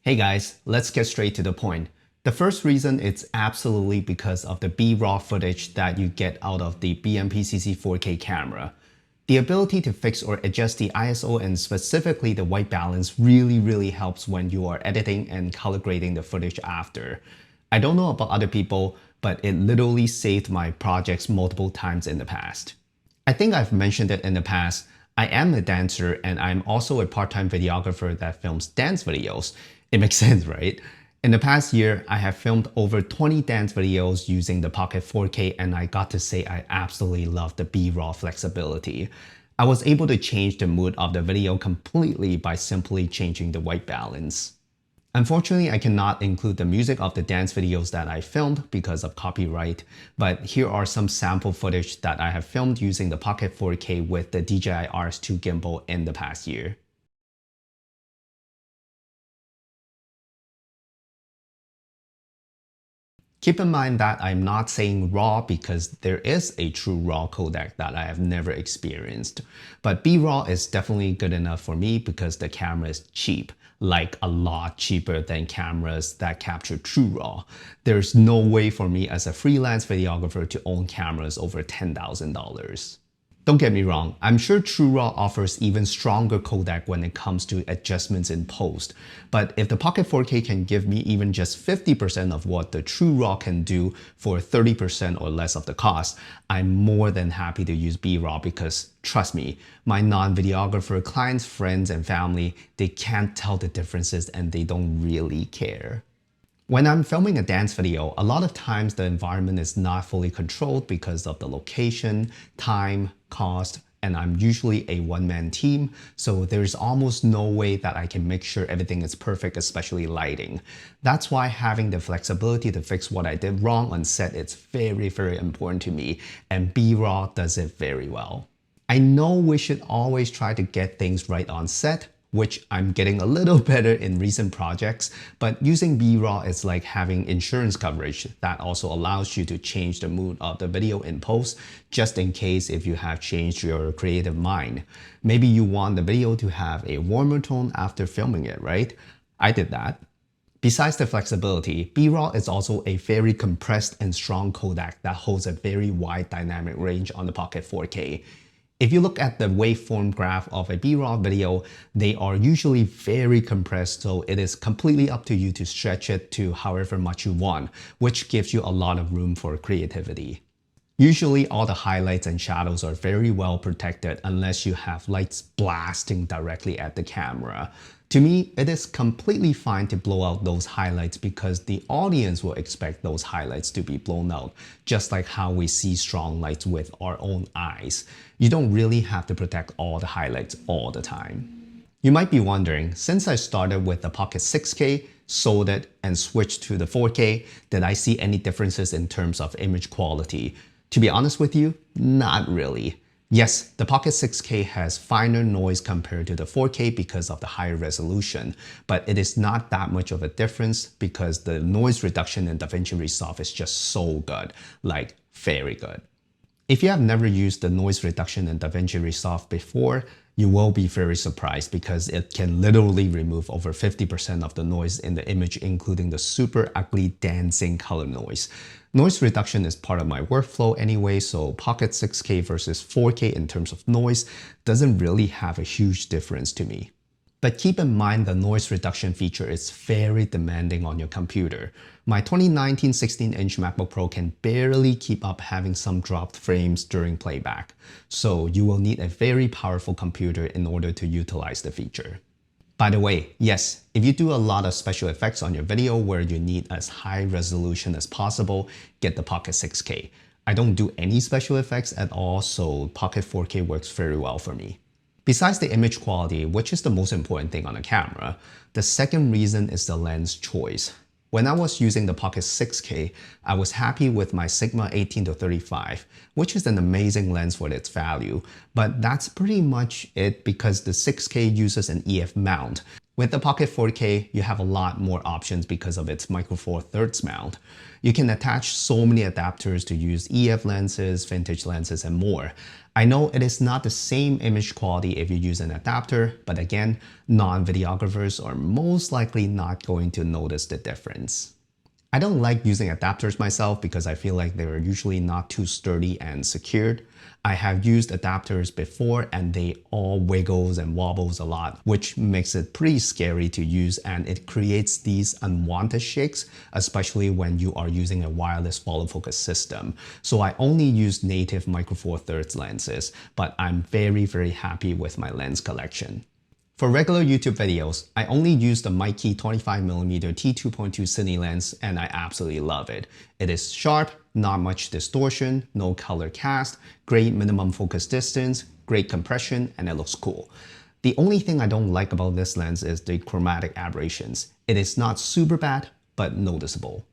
Hey guys, let's get straight to the point. The first reason it's absolutely because of the B-raw footage that you get out of the BMPCC4K camera. The ability to fix or adjust the ISO and specifically the white balance really helps when you are editing and color grading the footage after. I don't know about other people, but it literally saved my projects multiple times in the past. I think I've mentioned it in the past. I am a dancer and I'm also a part-time videographer that films dance videos. It makes sense, right? In the past year, I have filmed over 20 dance videos using the Pocket 4K and I got to say I absolutely love the B-raw flexibility. I was able to change the mood of the video completely by simply changing the white balance. Unfortunately, I cannot include the music of the dance videos that I filmed because of copyright, but here are some sample footage that I have filmed using the Pocket 4K with the DJI RS2 gimbal in the past year. Keep in mind that I'm not saying RAW because there is a true RAW codec that I have never experienced. But B-RAW is definitely good enough for me because the camera is cheap, like a lot cheaper than cameras that capture true RAW. There's no way for me as a freelance videographer to own cameras over $10,000. Don't get me wrong, I'm sure TrueRAW offers even stronger codec when it comes to adjustments in post, but if the Pocket 4K can give me even just 50% of what the TrueRAW can do for 30% or less of the cost, I'm more than happy to use B-RAW because, trust me, my non-videographer clients, friends, and family, they can't tell the differences and they don't really care. When I'm filming a dance video, a lot of times the environment is not fully controlled because of the location, time, cost, and I'm usually a one-man team, so there's almost no way that I can make sure everything is perfect, especially lighting. That's why having the flexibility to fix what I did wrong on set is very important to me, and B-RAW does it very well. I know we should always try to get things right on set, which I'm getting a little better in recent projects, but using B-RAW is like having insurance coverage that also allows you to change the mood of the video in post, just in case if you have changed your creative mind. Maybe you want the video to have a warmer tone after filming it, right? I did that. Besides the flexibility, B-RAW is also a very compressed and strong codec that holds a very wide dynamic range on the Pocket 4K. If you look at the waveform graph of a B-RAW video, they are usually very compressed, so it is completely up to you to stretch it to however much you want, which gives you a lot of room for creativity. Usually all the highlights and shadows are very well protected unless you have lights blasting directly at the camera. To me, it is completely fine to blow out those highlights because the audience will expect those highlights to be blown out, just like how we see strong lights with our own eyes. You don't really have to protect all the highlights all the time. You might be wondering, since I started with the Pocket 6K, sold it, and switched to the 4K, did I see any differences in terms of image quality? To be honest with you, not really. Yes, the Pocket 6K has finer noise compared to the 4K because of the higher resolution, but it is not that much of a difference because the noise reduction in DaVinci Resolve is just so good, like very good. If you have never used the noise reduction in DaVinci Resolve before, you will be very surprised because it can literally remove over 50% of the noise in the image, including the super ugly dancing color noise. Noise reduction is part of my workflow anyway, so Pocket 6K versus 4K in terms of noise doesn't really have a huge difference to me. But keep in mind the noise reduction feature is very demanding on your computer. My 2019 16-inch MacBook Pro can barely keep up having some dropped frames during playback, so you will need a very powerful computer in order to utilize the feature. By the way, yes, if you do a lot of special effects on your video where you need as high resolution as possible, get the Pocket 6K. I don't do any special effects at all, so Pocket 4K works very well for me. Besides the image quality, which is the most important thing on a camera, the second reason is the lens choice. When I was using the Pocket 6K, I was happy with my Sigma 18-35, which is an amazing lens for its value, but that's pretty much it because the 6K uses an EF mount. With the Pocket 4K, you have a lot more options because of its Micro Four Thirds mount. You can attach so many adapters to use EF lenses, vintage lenses, and more. I know it is not the same image quality if you use an adapter, but again, non-videographers are most likely not going to notice the difference. I don't like using adapters myself because I feel like they're usually not too sturdy and secured. I have used adapters before and they all wiggles and wobbles a lot, which makes it pretty scary to use, and it creates these unwanted shakes, especially when you are using a wireless follow focus system. So I only use native Micro Four Thirds lenses, but I'm very happy with my lens collection. For regular YouTube videos, I only use the Mikey 25mm t2.2 Cine lens and I absolutely love it. It is sharp, not much distortion, no color cast, great minimum focus distance, great compression, and it looks cool. The only thing I don't like about this lens is the chromatic aberrations. It is not super bad, but noticeable.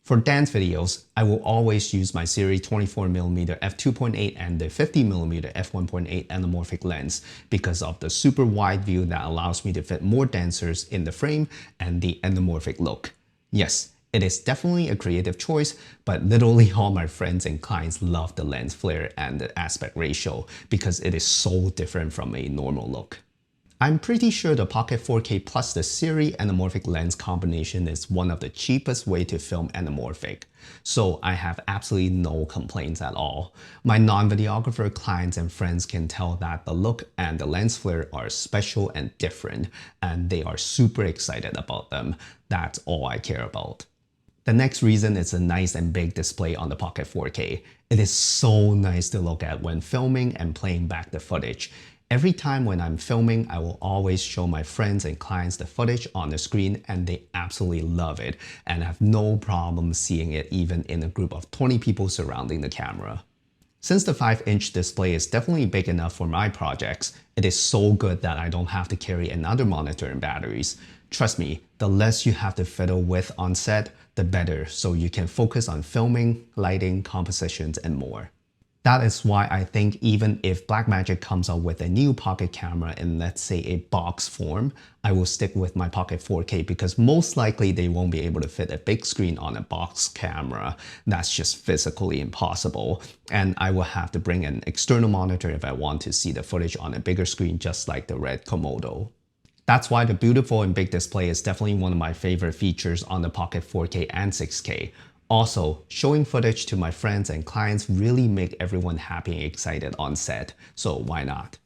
For dance videos, I will always use my series 24mm f2.8 and the 50mm f1.8 anamorphic lens because of the super wide view that allows me to fit more dancers in the frame and the anamorphic look. Yes, it is definitely a creative choice, but literally all my friends and clients love the lens flare and the aspect ratio because it is so different from a normal look. I'm pretty sure the Pocket 4K plus the series anamorphic lens combination is one of the cheapest way to film anamorphic, so I have absolutely no complaints at all. My non-videographer clients and friends can tell that the look and the lens flare are special and different, and they are super excited about them. That's all I care about. The next reason is a nice and big display on the Pocket 4K. It is so nice to look at when filming and playing back the footage. Every time when I'm filming, I will always show my friends and clients the footage on the screen and they absolutely love it and have no problem seeing it even in a group of 20 people surrounding the camera. Since the 5-inch display is definitely big enough for my projects, it is so good that I don't have to carry another monitor and batteries. Trust me, the less you have to fiddle with on set, the better, so you can focus on filming, lighting, compositions, and more. That is why I think even if Blackmagic comes out with a new pocket camera in, let's say, a box form, I will stick with my Pocket 4K because most likely they won't be able to fit a big screen on a box camera. That's just physically impossible. And I will have to bring an external monitor if I want to see the footage on a bigger screen, just like the Red Komodo. That's why the beautiful and big display is definitely one of my favorite features on the Pocket 4K and 6K. Also, showing footage to my friends and clients really make everyone happy and excited on set, so why not?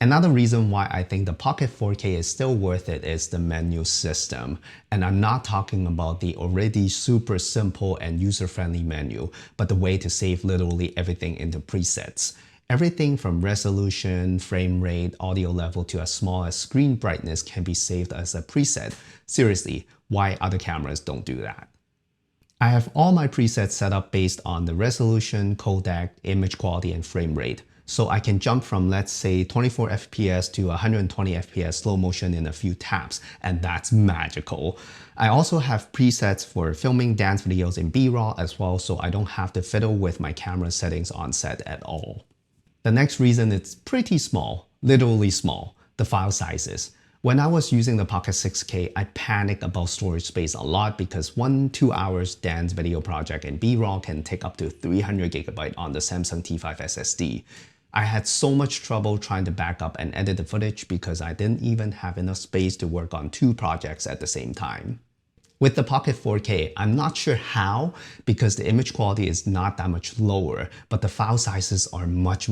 Another reason why I think the Pocket 4K is still worth it is the menu system. And I'm not talking about the already super simple and user-friendly menu, but the way to save literally everything into presets. Everything from resolution, frame rate, audio level to as small as screen brightness can be saved as a preset. Seriously, why other cameras don't do that? I have all my presets set up based on the resolution, codec, image quality, and frame rate. So I can jump from, let's say, 24 FPS to 120 FPS slow motion in a few taps, and that's magical. I also have presets for filming dance videos in B-RAW as well, so I don't have to fiddle with my camera settings on set at all. The next reason it's pretty small, literally small, the file sizes. When I was using the Pocket 6K, I panicked about storage space a lot because 1-2 hours dance video project in B-RAW can take up to 300GB on the Samsung T5 SSD. I had so much trouble trying to back up and edit the footage because I didn't even have enough space to work on 2 projects at the same time. With the Pocket 4K, I'm not sure how because the image quality is not that much lower, but the file sizes are much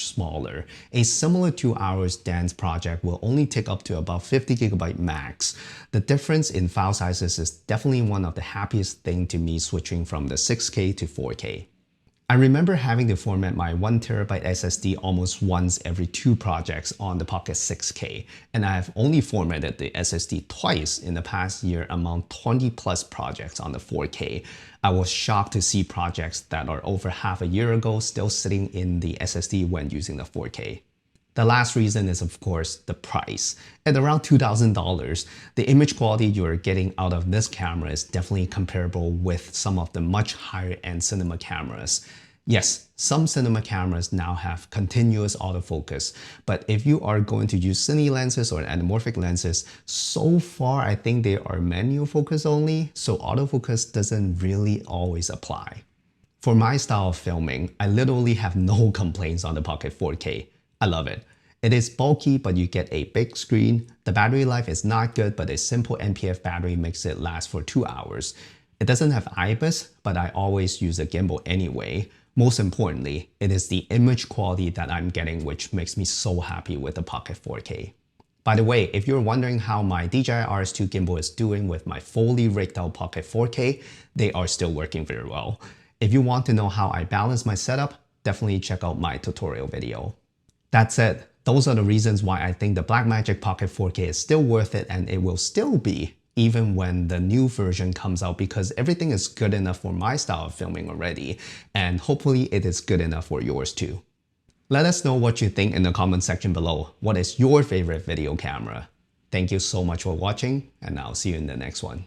smaller. A similar 2 hours dance project will only take up to about 50GB max. The difference in file sizes is definitely one of the happiest things to me switching from the 6K to 4K. I remember having to format my 1TB SSD almost once every 2 projects on the Pocket 6K, and I have only formatted the SSD twice in the past year among 20+ projects on the 4K. I was shocked to see projects that are over half a year ago still sitting in the SSD when using the 4K. The last reason is, of course, the price. At around $2,000, the image quality you're getting out of this camera is definitely comparable with some of the much higher-end cinema cameras. Yes, some cinema cameras now have continuous autofocus, but if you are going to use cine lenses or anamorphic lenses, so far I think they are manual focus only, so autofocus doesn't really always apply. For my style of filming, I literally have no complaints on the Pocket 4K. I love it. It is bulky, but you get a big screen. The battery life is not good, but a simple NPF battery makes it last for 2 hours. It doesn't have IBIS, but I always use a gimbal anyway. Most importantly, it is the image quality that I'm getting which makes me so happy with the Pocket 4K. By the way, if you're wondering how my DJI RS2 gimbal is doing with my fully rigged out Pocket 4K, they are still working very well. If you want to know how I balance my setup, definitely check out my tutorial video. That's it. Those are the reasons why I think the Blackmagic Pocket 4K is still worth it, and it will still be even when the new version comes out, because everything is good enough for my style of filming already, and hopefully it is good enough for yours too. Let us know what you think in the comment section below. What is your favorite video camera? Thank you so much for watching, and I'll see you in the next one.